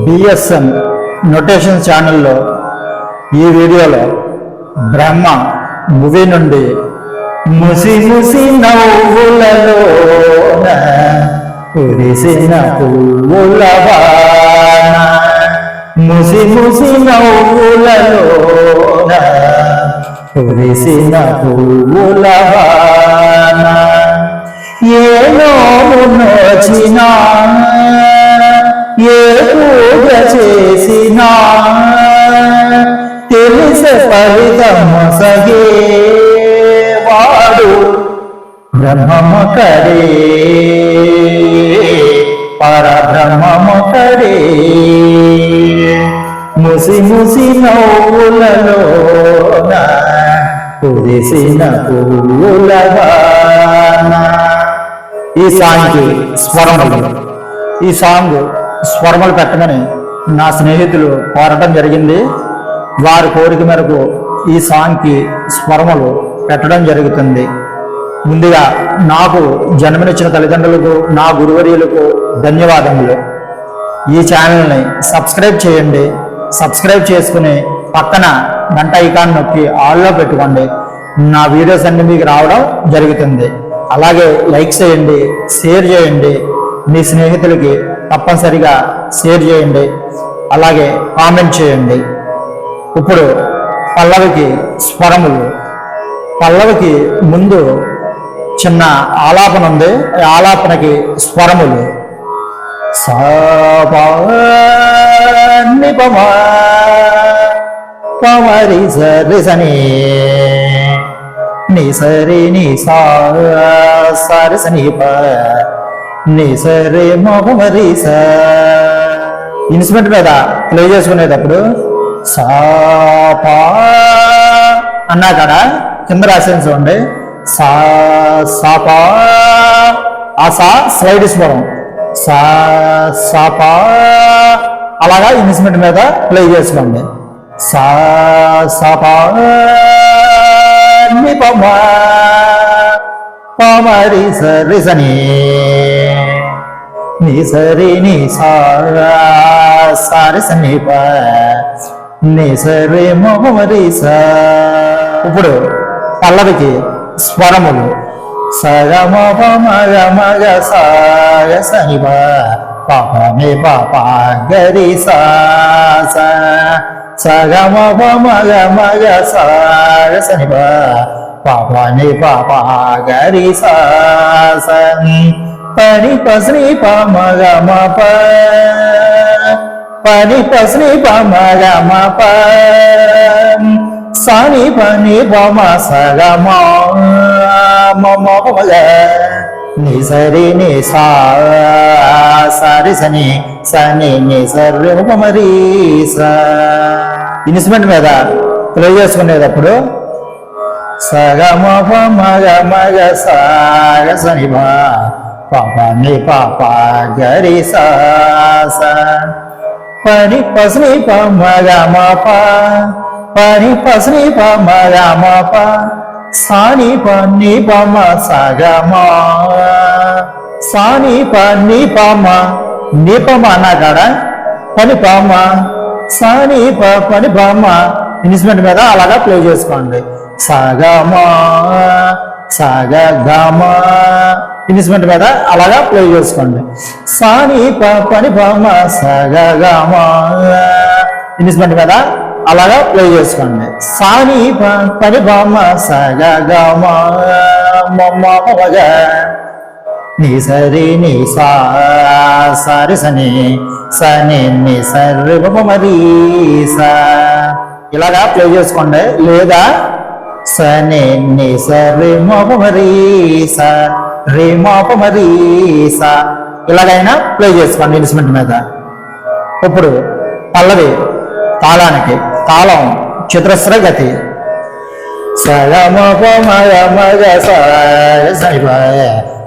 BSN notation ఛానల్లో ఈ వీడియోలో బ్రహ్మ మూవీ నుండి ముసి ముసి నవ్వులలోన కురిసిన పువ్వులవాన, ముసి ముసి నవ్వులలోన కురిసిన పువ్వులవాన, ఏ నోము నోచినా ఏ పూజ చేసినా తెలిసే ఫలితమొసగే వాడు బ్రహ్మమొకడే, పరబ్రహ్మమొకడే. ముసి ముసి నవ్వులలోన కురిసిన పువ్వులవాన. ఈ సాంగ్కి స్వరములు, ఈ సాంగ్ స్వరములు పెట్టమని నా స్నేహితులు కోరటం జరిగింది. వారి కోరిక మేరకు ఈ సాంగ్కి స్వరములు పెట్టడం జరుగుతుంది. ముందుగా నాకు జన్మనిచ్చిన తల్లిదండ్రులకు, నా గురువర్యులకు ధన్యవాదములు. ఈ ఛానల్ని సబ్స్క్రైబ్ చేయండి. సబ్స్క్రైబ్ చేసుకుని పక్కన గంట ఐకాన్ నొక్కి ఆల్లో పెట్టుకోండి. నా వీడియోస్ అన్ని మీకు రావడం జరుగుతుంది. అలాగే లైక్ చేయండి, షేర్ చేయండి, మీ స్నేహితులకి తప్పనిసరిగా షేర్ చేయండి, అలాగే కామెంట్ చేయండి. ఇప్పుడు పల్లవికి స్వరములు. పల్లవికి ముందు చిన్న ఆలాపన ఉంది. ఆలాపనకి స్వరములు సాపమా పమరి సరి సని ని సరి ని సారి సని ప ని సరి మొహమరి స. ఇన్స్ట్రుమెంట్ మీద ప్లే చేసుకునేటప్పుడు సాపా అన్నా కాడ కింద రాసిన చూడండి, సా సాపా, ఆ సా స్లైడ్ స్వరం, సా సాపా, అలాగా ఇన్స్ట్రుమెంట్ మీద ప్లే చేసుకోండి. సా సాపా ని పమా పమరి సరి సని ని సరి ని సారి సని ప ని సరి మొహమరి స. ఇప్పుడు పల్లవికి స్వరములు సగమ మగ మగ సాగ సని ప పాప ని పాప గరి సా సగమ మగ మగ సాగ సని ప పాప ని పాప గరి సా పని పస్ని ప మగ మ ప పని పస్ని ప మగ మ ప సాని పని ప మ సగ మ మ మగ ని సరి ని సా సరి సని సని ని సరి ఉపమరి స. ఇన్స్ట్రుమెంట్ మీద ప్లే చేసుకునేటప్పుడు సగమ ప మగ మగ సాగ సని ప పాప ని పాప గరి సా పని పస్ని ప మగ మ ప పని పస్ని ప మగ మ ప సాని ప ని ప మ సగ మ సాని ప ని ప మ ని ప మ అన్నా కాడ పని ప మ సాని ప పని ప మ ఇన్స్ట్రుమెంట్ మీద అలాగా ప్లే చేసుకోండి. సగ మ సగ గ మ ఇన్స్ట్రుమెంట్ మీద అలాగా ప్లే చేసుకోండి. సాని ప పని ప మ సగ గ మ ఇన్స్ట్రుమెంట్ మీద అలాగా ప్లే చేసుకోండి. సాని ప పని ప మ సగ గ మ మ గ ని సరి ని సా సరి సని సని ని సరి ఉపమరి స. ఇలాగా ప్లే చేసుకోండి. లేదా సని ని సరి మొపమరి స రే మొపమరి స, ఇలాగైనా ప్లే చేసుకోండి ఇన్స్ట్రుమెంట్ మీద. ఇప్పుడు పల్లవి తాళానికి తాళం చతురస్ర గతి. సగమ ప మగ మగ సని ప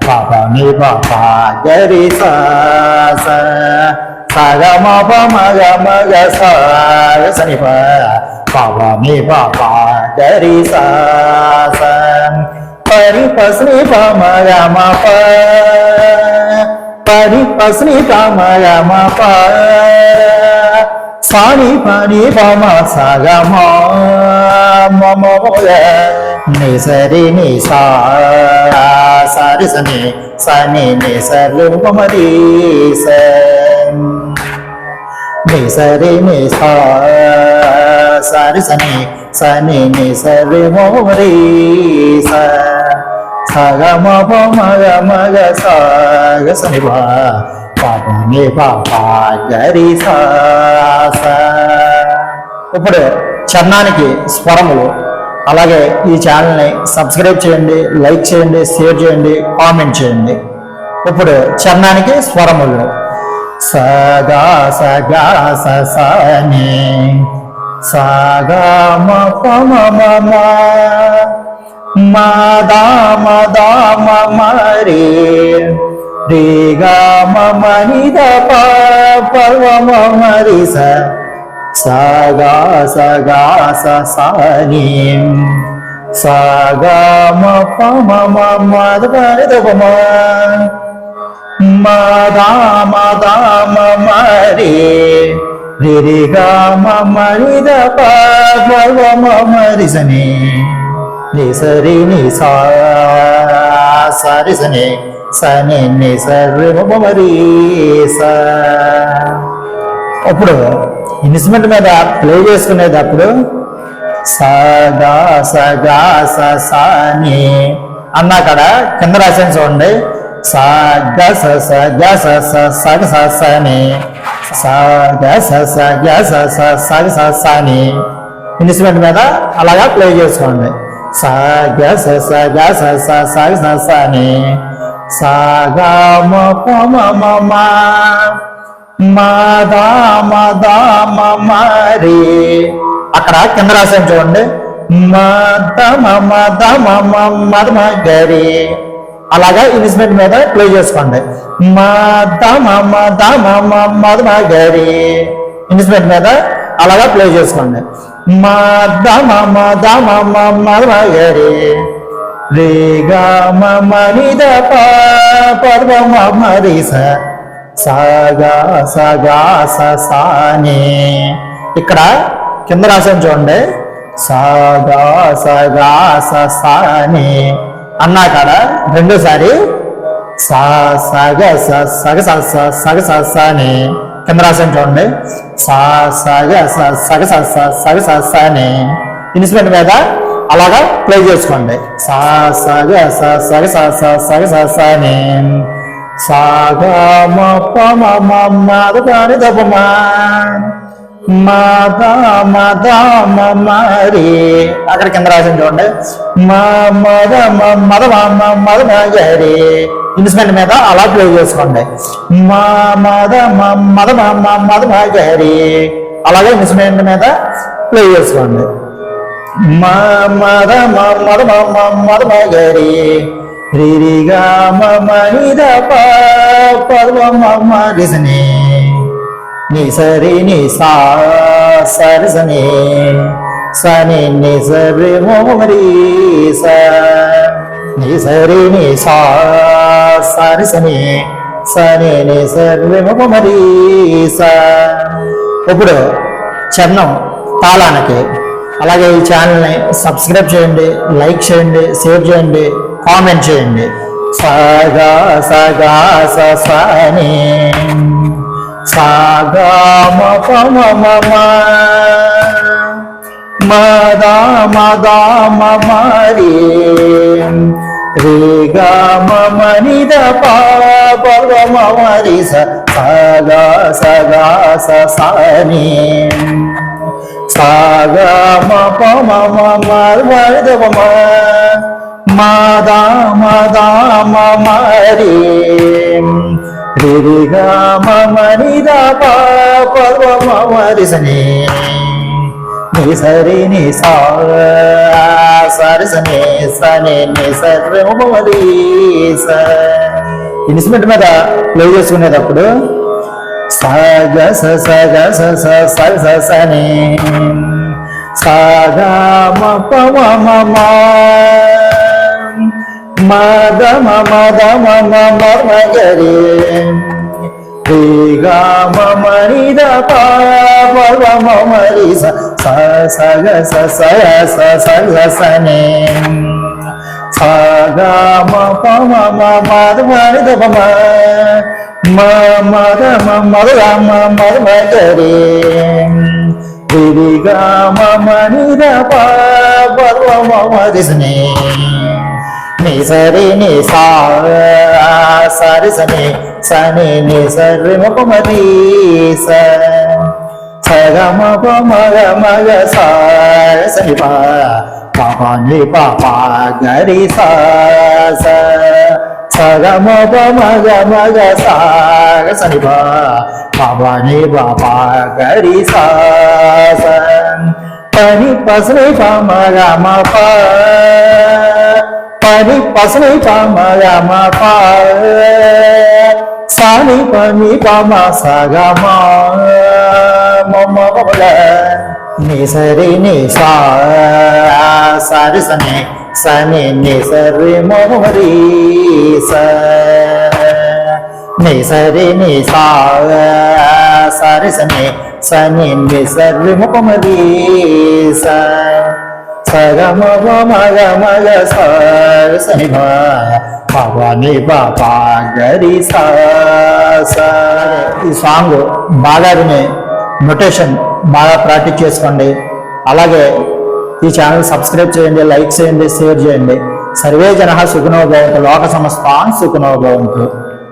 పాప ని పాప గరి సా సగమ ప మగ మగ సని ప పాప ని పాప గరి సా పరి పస్ని ప మగ మ ప పరి పస్ని ప మగ మ ప సాని పని పమ సగమ మమోగ ని సరి ని సా సరి సని సని ని సరి మమరి స ని సరి ని సా సరి సని సని ని సరి మమరి స సగమ పమగ మగ సగ సని పా పాపని పాప గరి సా ఇప్పుడు చరణానికి స్వరములు. అలాగే ఈ ఛానల్ని సబ్స్క్రైబ్ చేయండి, లైక్ చేయండి, షేర్ చేయండి, కామెంట్ చేయండి. ఇప్పుడు చరణానికి స్వరములు. సగా సగా సని సగా మమ మదా మదా మరి రే గా మని ద పవ మరి సగా సగా సని సగా మమ మద మదా మదా మరి రి గా మని ద పవ మరి సని ని సరి ని సా సరి సని సని ని సరి మమరి స. ఇప్పుడు ఇన్స్ట్రుమెంట్ మీద ప్లే చేసుకునేటప్పుడు సగా సగా సని అన్నాకడ కింద రాసిన చూడండి. సగ సగ సగ సని సగ సగ సగ సని ఇన్స్ట్రుమెంట్ మీద అలాగా ప్లే చేసుకోండి. సగ సగ సగ సని సగా మమ మదా మదా మరి అక్కడ కింద రాసాను చూడండి. మద మద మద గరి అలాగా ఇన్స్ట్రుమెంట్ మీద ప్లే చేసుకోండి. మద మద మద గరి ఇన్స్ట్రుమెంట్ మీద అలాగా ప్లే చేసుకోండి. మద మద మద గరి రే గా మని ద పవ మరి స సగా సగా సని ఇక్కడ కింద రాసాను చూడండి. సగా సగా సని అన్నాకాడ రెండోసారి సగ సగ సగ సని కింద రాసాను చూడండి. సగ సగ సగ సని ఇన్స్ట్రుమెంట్ మీద అలాగా ప్లే చేసుకోండి. సగ సగ సగ సని సగా మమ మద దపమ మదా మదా మరి అక్కడ కింద రాసింది చూడండి. మద మద మద గరి ఇన్స్ట్రుమెంట్ మీద అలా ప్లే చేసుకోండి. మద మద మద గరి అలాగే ఇన్స్ట్రుమెంట్ మీద ప్లే చేసుకోండి. మద మద మద గరి రి గా మని ద పవ మరి సని ని సరి ని సా సరి సని సని ని సరి మమరి స ని సరి ని సా సరి సని సని ని సరి మమరి స. ఇప్పుడు చరణం తాళానికి. అలాగే ఈ ఛానల్ని సబ్స్క్రైబ్ చేయండి, లైక్ చేయండి, షేర్ చేయండి, కామెంట్ చేయండి. సగా సగా సని సగా మమ మదా మదా మరి రే గా మని ద పవ మరి సగా సగా సని సగా మమ మదా మదా మరి రి గా మని ద పవ మరి సని ని సరి ని సా సరి సని సని ని సరి మమరి స. ఇన్స్ట్రుమెంట్ మీద ప్లే చేసుకునేటప్పుడు సగ సగ సగ సని సగా పవ మద మద మద గరి గా మమరిద మమరి సగ సగ సనే సగా పమ మద మరిద మద మద మద మగరే గా మమరిద మమరి సనే ని సరి ని సా సరి సని సని ని సరి మపమరి స సగ మప మగ మగ సా సని పా పాప ని పాప గరి సా స సగ మప మగ మగ సా సని పా పాప ని పాప గరి సా స పని పసని పా మగ మప పని పసని పమ గమ ప సాని పని పమ సగమ మమ బల ని సరి ని సా సరి సని సని ని సరి మమ రి స ని సరి ని సా సరి సని సని ని సరి మమ రి స సగమ మగ మగ సని భవాని బాబా గరి ఈ సాంగ్ బాగా విని నొటేషన్ బాగా ప్రాక్టీస్ చేసుకోండి. అలాగే ఈ ఛానల్ సబ్స్క్రైబ్ చేయండి, లైక్ చేయండి, షేర్ చేయండి. సర్వే జనః సుఖినో భవంతు, లోక సమస్తాన్ సుఖినో భవంతు.